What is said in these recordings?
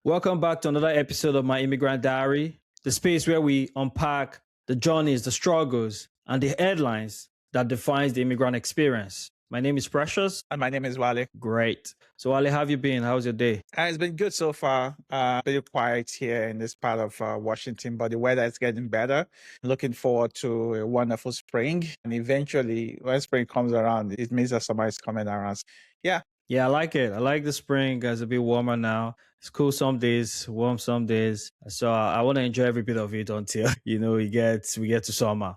Welcome back to another episode of my Immigrant Diary, the space where we unpack the journeys, the struggles, and the headlines that defines the immigrant experience. My name is Precious. And my name is Wale. Great. So, Wale, how have you been? How's your day? It's been good so far. Pretty quiet here in this part of Washington, but the weather is getting better. Looking forward to a wonderful spring. And eventually, when spring comes around, it means that summer is coming around. Yeah. Yeah, I like it. I like the spring. It's a bit warmer now. It's cool some days, warm some days. So I want to enjoy every bit of it until, we get to summer.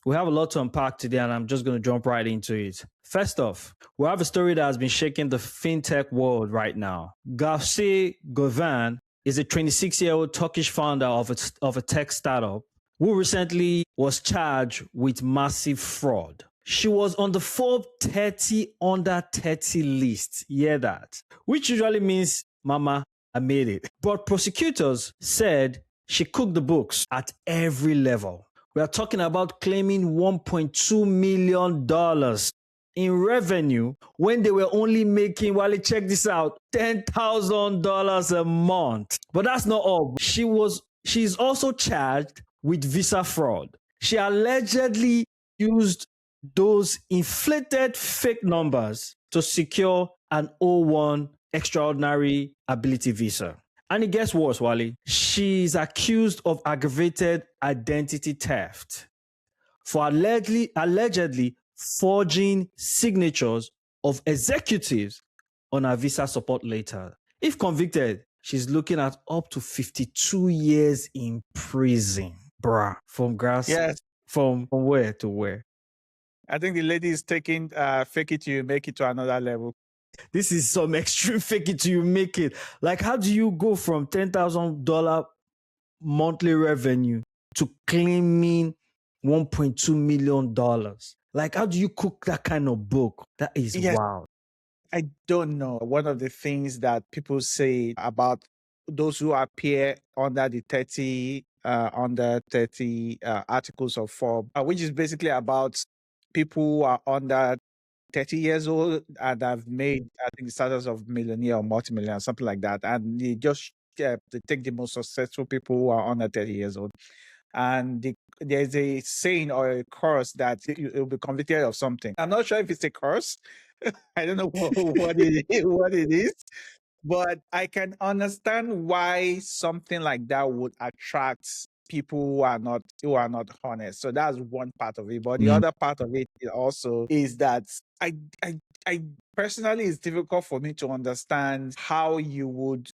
We have a lot to unpack today, and I'm just going to jump right into it. First off, we have a story that has been shaking the fintech world right now. Gavse Govan is a 26-year-old Turkish founder of a tech startup who recently was charged with massive fraud. She was on the Forbes 30 under 30 list. Hear that? Which usually means, Mama, I made it. But prosecutors said she cooked the books at every level. We are talking about claiming $1.2 million in revenue when they were only making, Wally, check this out, $10,000 a month. But that's not all. She's also charged with visa fraud. She allegedly used those inflated fake numbers to secure an O1 extraordinary ability visa. And it gets worse, Wally. She's accused of aggravated identity theft for allegedly forging signatures of executives on her visa support letter. If convicted, she's looking at up to 52 years in prison. Bruh, from grass. Yes. From where to where? I think the lady is taking fake it till you make it to another level. This is some extreme fake it till you make it. Like, how do you go from $10,000 monthly revenue to claiming $1.2 million? Like, how do you cook that kind of book? That is wild. I don't know. One of the things that people say about those who appear under the 30 articles of Forbes, which is basically about people who are under 30 years old and have made, I think, the status of millionaire or multimillionaire, something like that. And they just they take the most successful people who are under 30 years old. And there's a saying or a curse that you'll be convicted of something. I'm not sure if it's a curse. I don't know what it is. But I can understand why something like that would attract people who are not honest. So that's one part of it. But the other part of it also is that I personally, it's difficult for me to understand how you would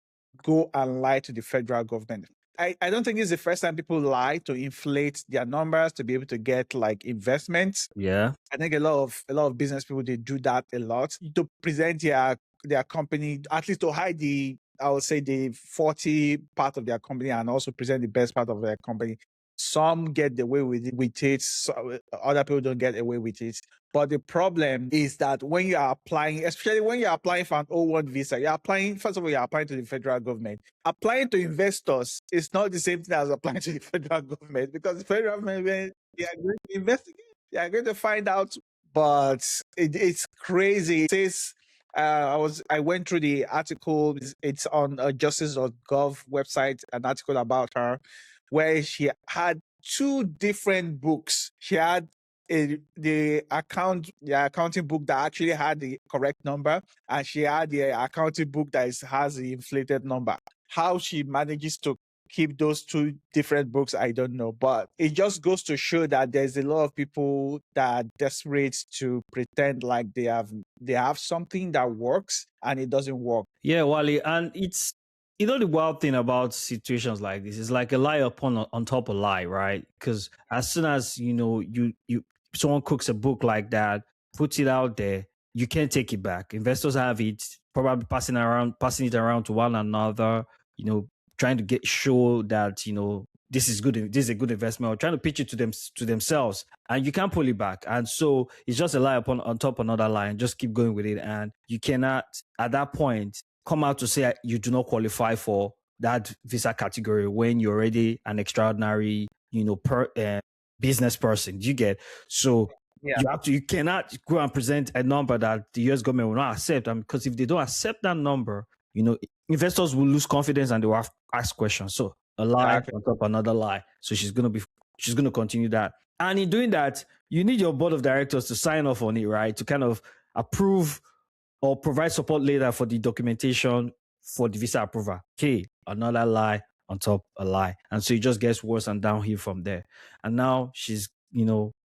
go and lie to the federal government. I don't think this is the first time people lie to inflate their numbers to be able to get like investments. Yeah. I think a lot of business people, they do that a lot to present their company, at least to hide the 40 part of their company and also present the best part of their company. Some get away with it. So other people don't get away with it. But the problem is that when you are applying, especially when you're applying for an O1 visa, you're applying to the federal government. Applying to investors is not the same thing as applying to the federal government, because the federal government, they are going to investigate. They are going to find out. But it's crazy. It says, I went through the article. It's on justice.gov website, an article about her, where she had two different books. She had the accounting book that actually had the correct number, and she had the accounting book that has the inflated number. How she manages to keep those two different books, I don't know. But it just goes to show that there's a lot of people that are desperate to pretend like they have something that works and it doesn't work. Yeah, Wally, and it's the wild thing about situations like this is like a lie on top of lie, right? Because as soon as someone cooks a book like that, puts it out there, you can't take it back. Investors have it, probably passing it around to one another, trying to show that this is good, this is a good investment, or trying to pitch it to themselves, and you can't pull it back. And so it's just a lie on top of another lie, and just keep going with it. And you cannot at that point come out to say you do not qualify for that visa category when you're already an extraordinary business person. You get? So you cannot go and present a number that the US government will not accept. Because if they don't accept that number, investors will lose confidence and they will ask questions. So a lie on top of another lie. So she's gonna continue that. And in doing that, you need your board of directors to sign off on it, right? To kind of approve or provide support later for the documentation for the visa approval. Okay, another lie on top a lie. And so it just gets worse and downhill from there. And now she's,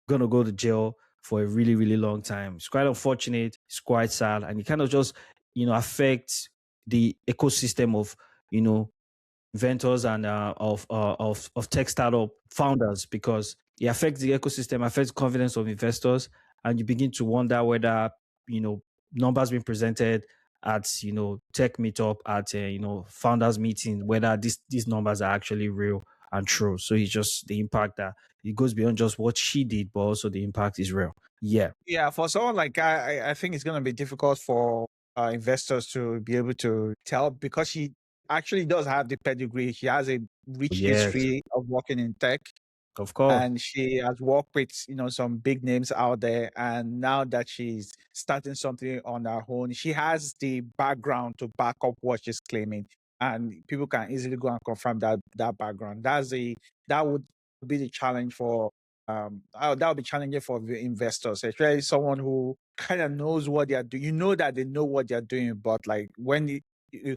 gonna go to jail for a really, really long time. It's quite unfortunate, it's quite sad, and it kind of just, affects the ecosystem of, inventors and of tech startup founders, because it affects the ecosystem, affects confidence of investors, and you begin to wonder whether numbers being presented at tech meetup at founders meeting, whether these numbers are actually real and true. So it's just the impact that it goes beyond just what she did, but also the impact is real. Yeah, for someone like I think it's going to be difficult for investors to be able to tell, because she actually does have the pedigree. She has a rich history of working in tech. Of course. And she has worked with, some big names out there. And now that she's starting something on her own, she has the background to back up what she's claiming. And people can easily go and confirm that background. That would be the challenge for that would be challenging for the investors, especially someone who kind of knows what they're doing. You know that they know what they're doing, but like when you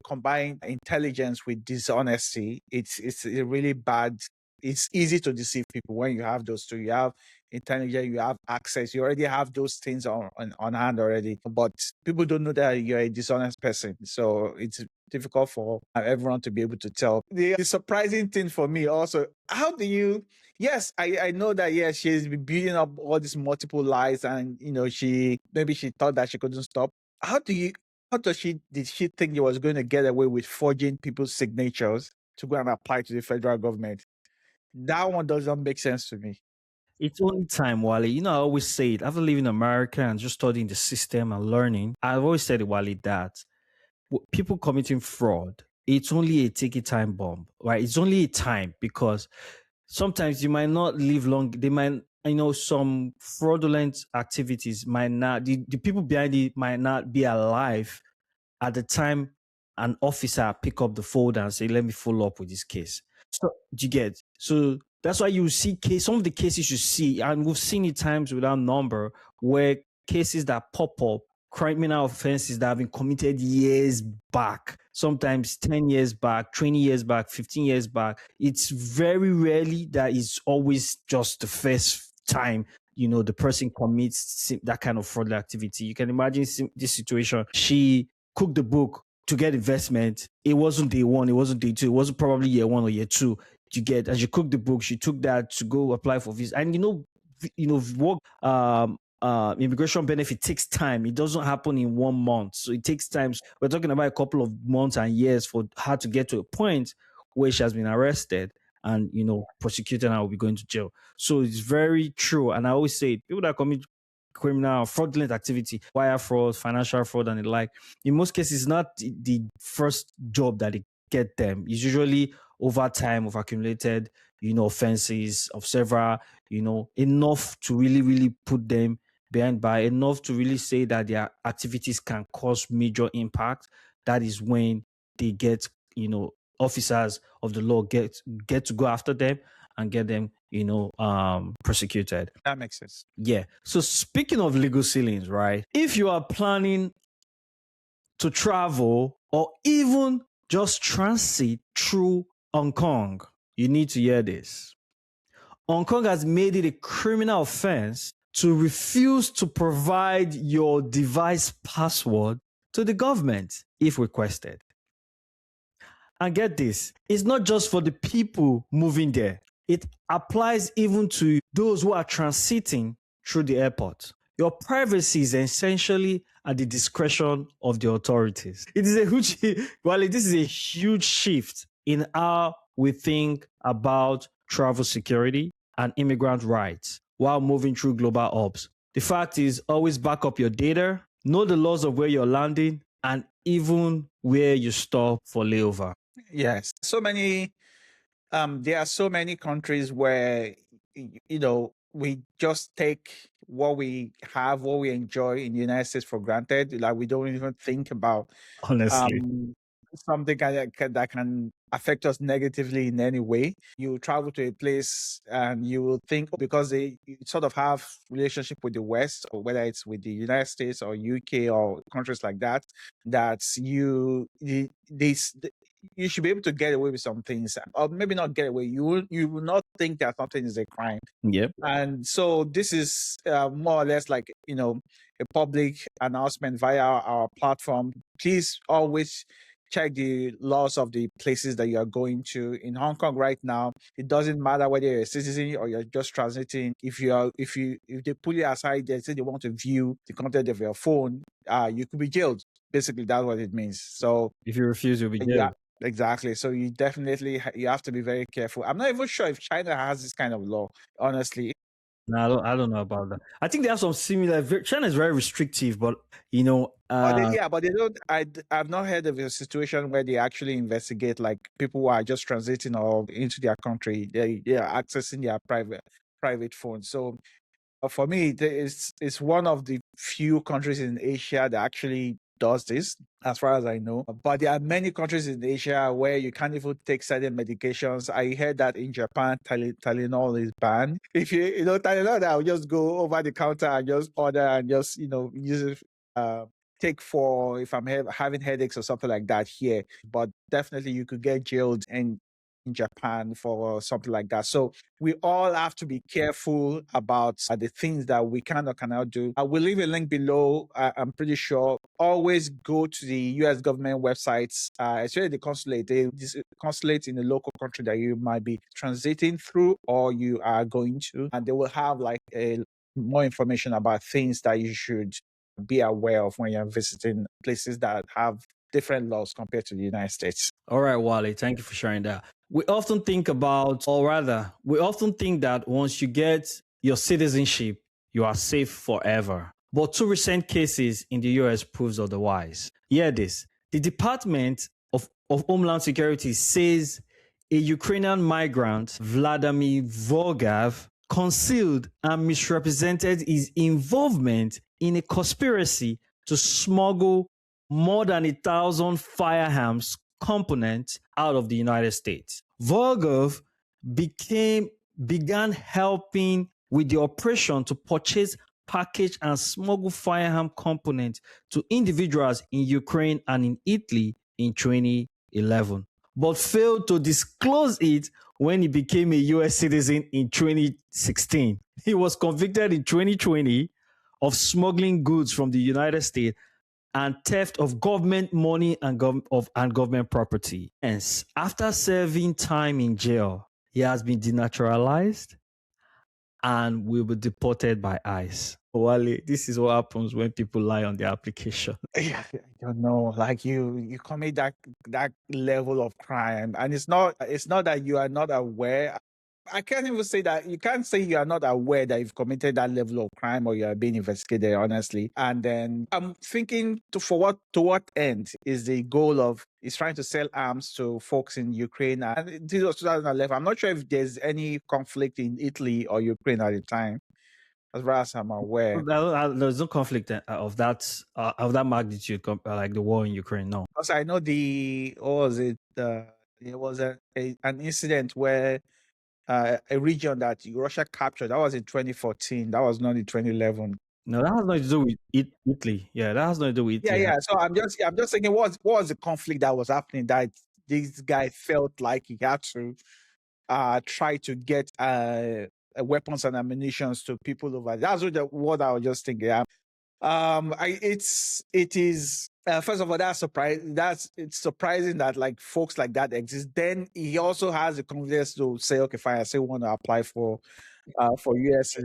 combine intelligence with dishonesty, it's a really bad. It's easy to deceive people when you have those two. You have intelligence, you have access, you already have those things on hand already. But people don't know that you're a dishonest person. So it's difficult for everyone to be able to tell. The surprising thing for me also, how do you, yes, I know that, yes, she's been building up all these multiple lies, and, she thought that she couldn't stop. Did she think she was going to get away with forging people's signatures to go and apply to the federal government? That one doesn't make sense to me. It's only time, Wally. I always say it. After living in America and just studying the system and learning, I've always said it, Wally, that people committing fraud, it's only a ticket time bomb, right? It's only a time, because sometimes you might not live long. They might, some fraudulent activities might not, the people behind it might not be alive at the time an officer pick up the folder and say, let me follow up with this case. So you get, so that's why you see some of the cases you see, and we've seen it times without number, where cases that pop up, criminal offenses that have been committed years back, sometimes 10 years back, 20 years back, 15 years back. It's very rarely that it's always just the first time the person commits that kind of fraudulent activity. You can imagine this situation. She cooked the book to get investment. It wasn't day one, it wasn't day two, it wasn't probably year one or year two. You get, and she cooked the book, she took that to go apply for visa. And work immigration benefit takes time. It doesn't happen in 1 month. So it takes time. We're talking about a couple of months and years for her to get to a point where she has been arrested and prosecuted and will be going to jail. So it's very true. And I always say, people that commit criminal fraudulent activity, wire fraud, financial fraud, and the like, in most cases, it's not the first job that they get them. It's usually over time of accumulated, offenses of several, enough to really, really put them behind bar, enough to really say that their activities can cause major impact. That is when they get, officers of the law get to go after them and get them, prosecuted. That makes sense. Yeah. So speaking of legal ceilings, right? If you are planning to travel or even just transit through Hong Kong, you need to hear this. Hong Kong has made it a criminal offense to refuse to provide your device password to the government if requested. And get this, it's not just for the people moving there. It applies even to those who are transiting through the airport. Your privacy is essentially at the discretion of the authorities. It is a huge, this is a huge shift in how we think about travel security and immigrant rights while moving through global hubs. The fact is, always back up your data, know the laws of where you're landing, and even where you stop for layover. Yes. There are so many countries where we just take what we have, what we enjoy in the United States for granted. Like we don't even think about Honestly. something that can affect us negatively in any way. You travel to a place and you will think because they sort of have relationship with the West, or whether it's with the United States or UK or countries like that, that you should be able to get away with some things, or maybe not get away. You will not think that something is a crime. Yep. And so this is more or less like, a public announcement via our platform. Please always check the laws of the places that you are going to. In Hong Kong right now, it doesn't matter whether you're a citizen or you're just transiting. If they pull you aside, they say they want to view the content of your phone, you could be jailed. Basically, that's what it means. So If you refuse, you'll be yeah, jailed. exactly. So you definitely you have to be very careful. I'm not even sure if China has this kind of law, honestly. No, I don't know about that. I think they have some similar. China is very restrictive, but But they don't. I've not heard of a situation where they actually investigate like people who are just transiting or into their country. They are accessing their private phones. So for me, it's one of the few countries in Asia that actually does this, as far as I know. But there are many countries in Asia where you can't even take certain medications. I heard that in Japan, Tylenol is banned. If Tylenol, I'll just go over the counter and just order and just use it. Take for if I'm having headaches or something like that here. But definitely, you could get jailed in Japan for something like that. So we all have to be careful about the things that we can or cannot do. I will leave a link below. I'm pretty sure. Always go to the U.S. government websites, especially the consulate. This consulate in the local country that you might be transiting through or you are going to, and they will have like more information about things that you should be aware of when you're visiting places that have different laws compared to the United States. All right, Wally, thank you for sharing that. We often think that once you get your citizenship, you are safe forever. But two recent cases in the US proves otherwise. Hear this. The Department of Homeland Security says a Ukrainian migrant, Vladimir Volgav, concealed and misrepresented his involvement in a conspiracy to smuggle more than 1,000 firearms components out of the United States. Volgov began helping with the operation to purchase, package, and smuggle firearm components to individuals in Ukraine and in Italy in 2011, but failed to disclose it when he became a US citizen in 2016. He was convicted in 2020 of smuggling goods from the United States and theft of government money and government property. Hence, after serving time in jail, he has been denaturalized and will be deported by ICE. Wale, this is what happens when people lie on their application. I don't know. Like you commit that level of crime, and it's not that you are not aware. I can't even say that. You can't say you are not aware that you've committed that level of crime or you are being investigated, honestly. And then I'm thinking to what end is the goal of is trying to sell arms to folks in Ukraine. And this was 2011. I'm not sure if there's any conflict in Italy or Ukraine at the time, as far as I'm aware. There's no conflict of that magnitude, like the war in Ukraine. No. Because I know what was it? There was an incident where a region that Russia captured. That was in 2014. That was not in 2011. No, that has nothing to do with Italy. Yeah, that has nothing to do with Italy. Yeah. So I'm just thinking, what was the conflict that was happening that this guy felt like he had to try to get weapons and ammunition to people over there. That's what I was just thinking. It is first of all, it's surprising that like folks like that exist. Then he also has the confidence to say, okay, fine, I still want to apply for US.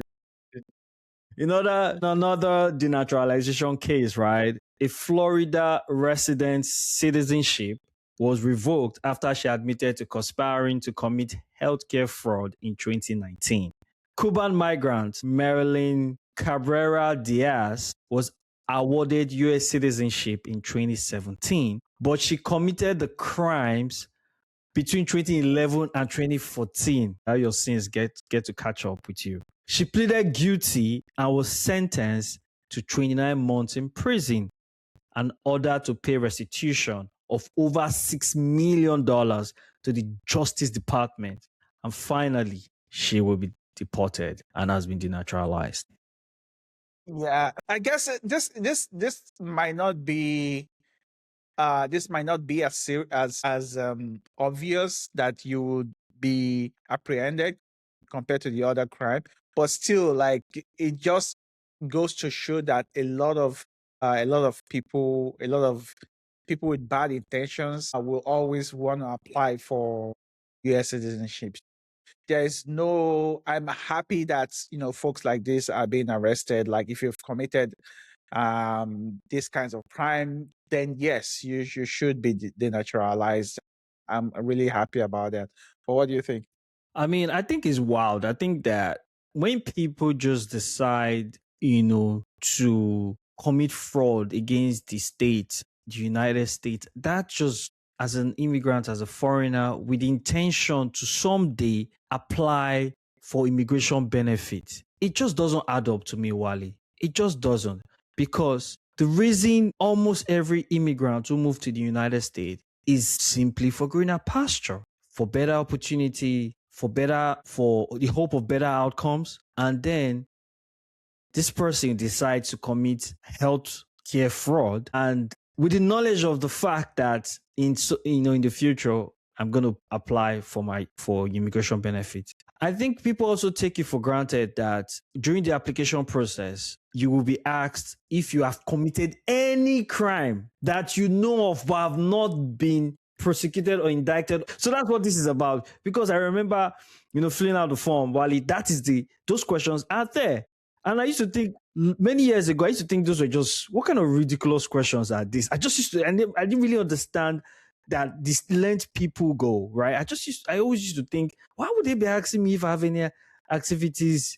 Another denaturalization case, right? A Florida resident's citizenship was revoked after she admitted to conspiring to commit healthcare fraud in 2019. Cuban migrant Marilyn Cabrera Diaz was awarded US citizenship in 2017, but she committed the crimes between 2011 and 2014. How your sins get to catch up with you. She pleaded guilty and was sentenced to 29 months in prison and ordered to pay restitution of over $6 million to the Justice Department. And finally, she will be deported and has been denaturalized. Yeah, I guess this might not be as obvious that you would be apprehended compared to the other crime, but still, like, it just goes to show that a lot of people, with bad intentions, will always want to apply for U.S. citizenship. I'm happy that folks like this are being arrested. Like, if you've committed these kinds of crime, then yes, you should be denaturalized. I'm really happy about that. But what do you think? I mean, I think it's wild. I think that when people just decide, to commit fraud against the state, the United States, that just, as an immigrant, as a foreigner, with the intention to someday apply for immigration benefits, it just doesn't add up to me, Wally. It just doesn't. Because the reason almost every immigrant who moved to the United States is simply for greener pasture, for better opportunity, for the hope of better outcomes. And then this person decides to commit health care fraud, and with the knowledge of the fact that in the future I'm going to apply for immigration benefits. I think people also take it for granted that during the application process, you will be asked if you have committed any crime that you know of but have not been prosecuted or indicted. So that's what this is about. Because I remember, filling out the form, Wally, those questions are there. And I used to think many years ago, those were just, what kind of ridiculous questions are these? I didn't really understand that this let people go, right? I always used to think, why would they be asking me if I have any activities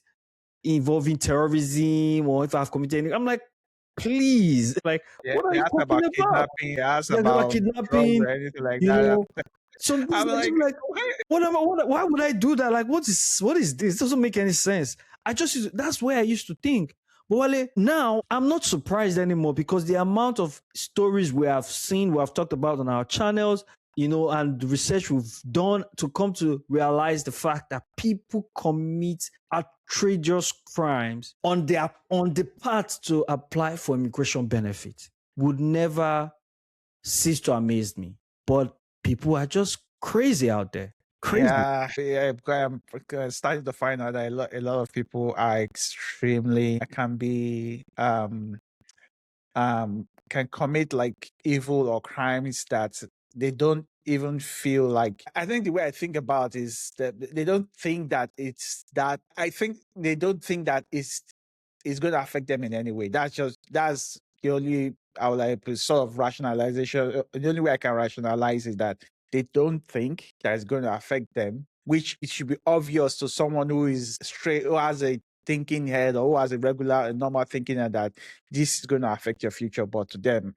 involving terrorism or if I've committed any? I'm like, please, like, Yeah, what are they you asked talking about about? kidnapping. They asked Yeah, about about drugs kidnapping, or anything like you that. know. So I'm like, why would I do that? Like, what is this? It doesn't make any sense. That's where I used to think. But Wale, now I'm not surprised anymore because the amount of stories we have seen, we have talked about on our channels, and the research we've done to come to realize the fact that people commit outrageous crimes on the path to apply for immigration benefits would never cease to amaze me. But people are just crazy out there. Crazy. yeah, I'm starting to find out that a lot of people are can be can commit like evil or crimes that they don't even feel like. I think the way I think about is that they don't think that it's that. I think they don't think that it's going to affect them in any way. That's the only, I would like sort of rationalization. The only way I can rationalize is that they don't think that it's going to affect them, which it should be obvious to someone who is straight, who has a thinking head, or who has a regular, normal thinking head, that this is going to affect your future. But to them,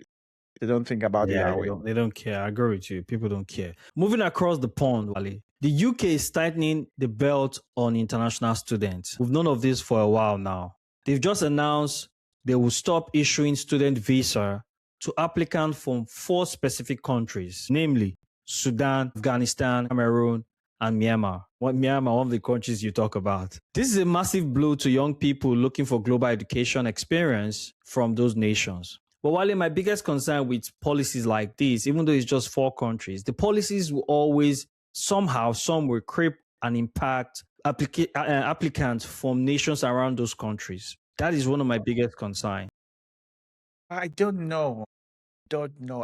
they don't think about it Yeah, that way. they don't care. I agree with you. People don't care. Moving across the pond, Wally, the UK is tightening the belt on international students. We've known of this for a while now. They've just announced they will stop issuing student visa to applicants from 4 specific countries, namely Sudan, Afghanistan, Cameroon, and Myanmar. Myanmar, one of the countries you talk about. This is a massive blow to young people looking for global education experience from those nations. But while my biggest concern with policies like this, even though it's just 4 countries, the policies will always somehow, some will creep and impact applicants from nations around those countries. That is one of my biggest concerns. I don't know.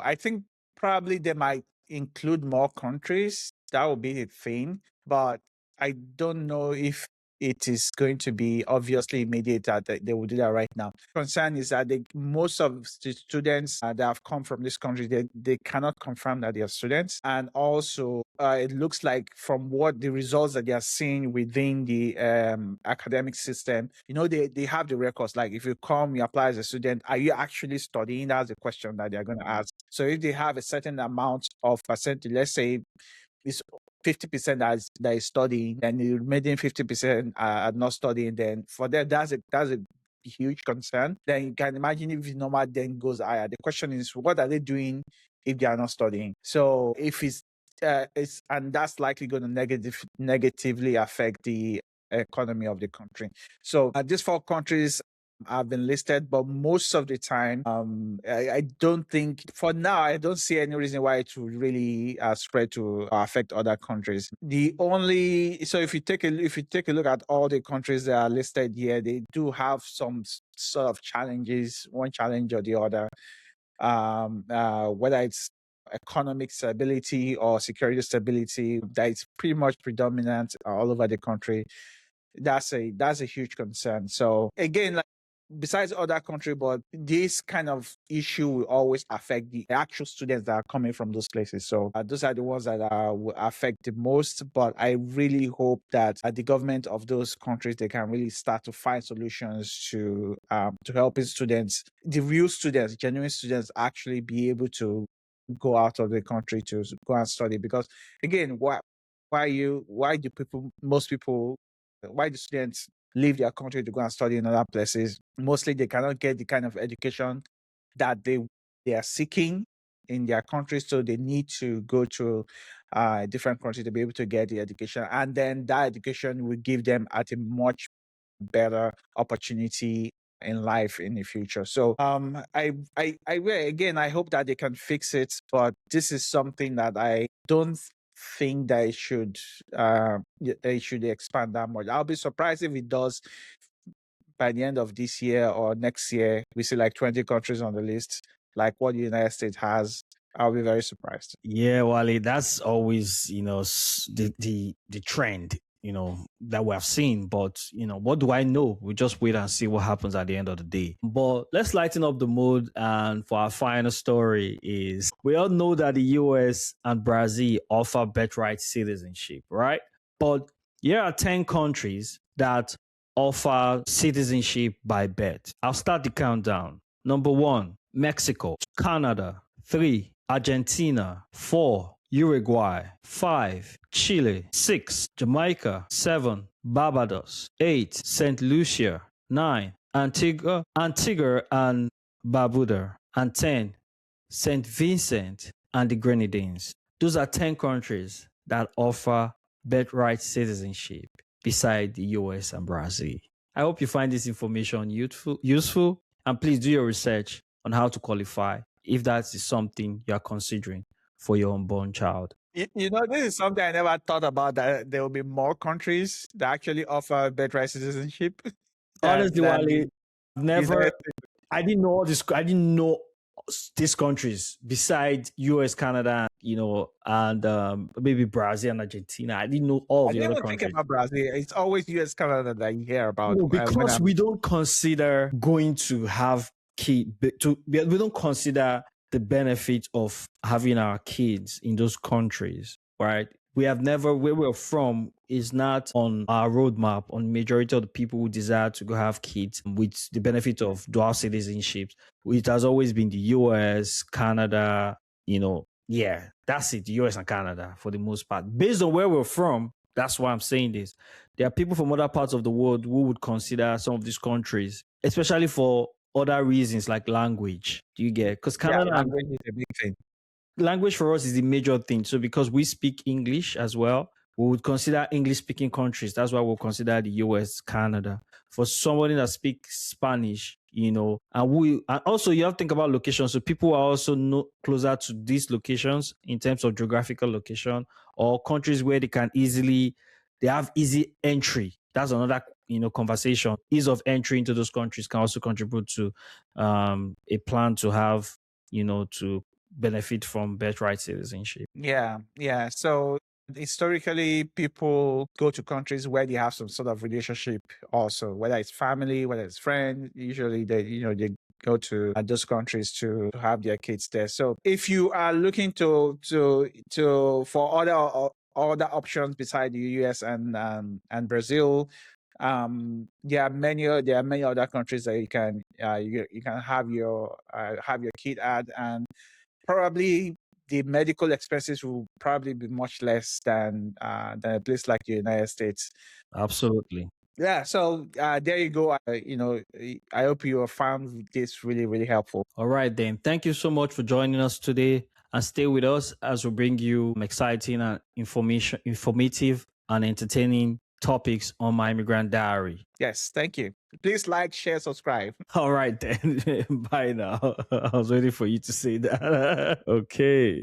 I think probably they might include more countries. That would be the thing. But I don't know if it is going to be obviously immediate that they will do that right now. Concern is that most of the students that have come from this country, they cannot confirm that they are students. And also, it looks like from what the results that they are seeing within the academic system, they have the records. Like, if you come, you apply as a student, are you actually studying? That's the question that they're going to ask. So if they have a certain amount of percentage, let's say it's 50% that is studying, and the remaining 50% are not studying. Then for them, that's a huge concern. Then you can imagine if the number then goes higher. The question is, what are they doing if they are not studying? So if it's and that's likely going to negatively affect the economy of the country. So these four countries have been listed, but most of the time, I don't think for now, I don't see any reason why it would really spread to affect other countries. So if you take a look at all the countries that are listed here, they do have some sort of challenges, one challenge or the other, whether it's economic stability or security stability, that is pretty much predominant all over the country. That's a huge concern. So again, like, besides other country, but this kind of issue will always affect the actual students that are coming from those places. So those are the ones that will affect the most. But I really hope that the government of those countries, they can really start to find solutions to helping students, the real students, genuine students, actually be able to go out of the country to go and study. Because again, why do students leave their country to go and study in other places? Mostly they cannot get the kind of education that they are seeking in their country, so they need to go to a different country to be able to get the education, and then that education will give them at a much better opportunity in life in the future. So again, I hope that they can fix it, but this is something that I don't think that it should expand that much. I'll be surprised if it does by the end of this year or next year. We see like 20 countries on the list, like what the United States has. I'll be very surprised. Yeah, Wally, that's always, the trend, that we have seen. But, what do I know? We just wait and see what happens at the end of the day. But let's lighten up the mood. And for our final story is, we all know that the US and Brazil offer birthright citizenship, right? But here are 10 countries that offer citizenship by birth. I'll start the countdown. Number 1, Mexico. Canada. 3, Argentina. 4, Uruguay. 5, Chile. 6, Jamaica. 7, Barbados. 8, St. Lucia. 9, Antigua and Barbuda. And 10, St. Vincent and the Grenadines. Those are 10 countries that offer birthright citizenship beside the US and Brazil. I hope you find this information useful, and please do your research on how to qualify if that is something you are considering for your unborn child. This is something I never thought about, that there will be more countries that actually offer birthright citizenship. Honestly, Wally, I didn't know all this. I didn't know these countries besides US, Canada, and maybe Brazil and Argentina. I didn't know all I the didn't other even think countries. about Brazil. It's always US, Canada that you hear about. No, because we don't consider going to have we don't consider the benefit of having our kids in those countries, right? We have never, where we're from is not on our roadmap on majority of the people who desire to go have kids with the benefit of dual citizenship. It has always been the US, Canada, yeah, that's it, the US and Canada for the most part. Based on where we're from, that's why I'm saying this. There are people from other parts of the world who would consider some of these countries, especially for other reasons like language. Do you get? Because Canada, language is a big thing. Language for us is the major thing. So because we speak English as well, we would consider English speaking countries. That's why we'll consider the US, Canada. For somebody that speaks Spanish, and also you have to think about locations. So people are also closer to these locations in terms of geographical location, or countries where they have easy entry. That's another conversation. Ease of entry into those countries can also contribute to a plan to have to benefit from birthright citizenship. Yeah. So historically, people go to countries where they have some sort of relationship also, whether it's family, whether it's friends. Usually they go to those countries to have their kids there. So if you are looking to for other options beside the US and Brazil, there are many other countries that you can have your kid at, and probably the medical expenses will probably be much less than a place like the United States. Absolutely. Yeah, so there you go. I hope you have found this really, really helpful. All right, then. Thank you so much for joining us today, and stay with us as we bring you exciting and informative and entertaining topics on My Migrant Diary. Yes, thank you. Please like, share, subscribe. All right, then. Bye now. I was waiting for you to say that. Okay.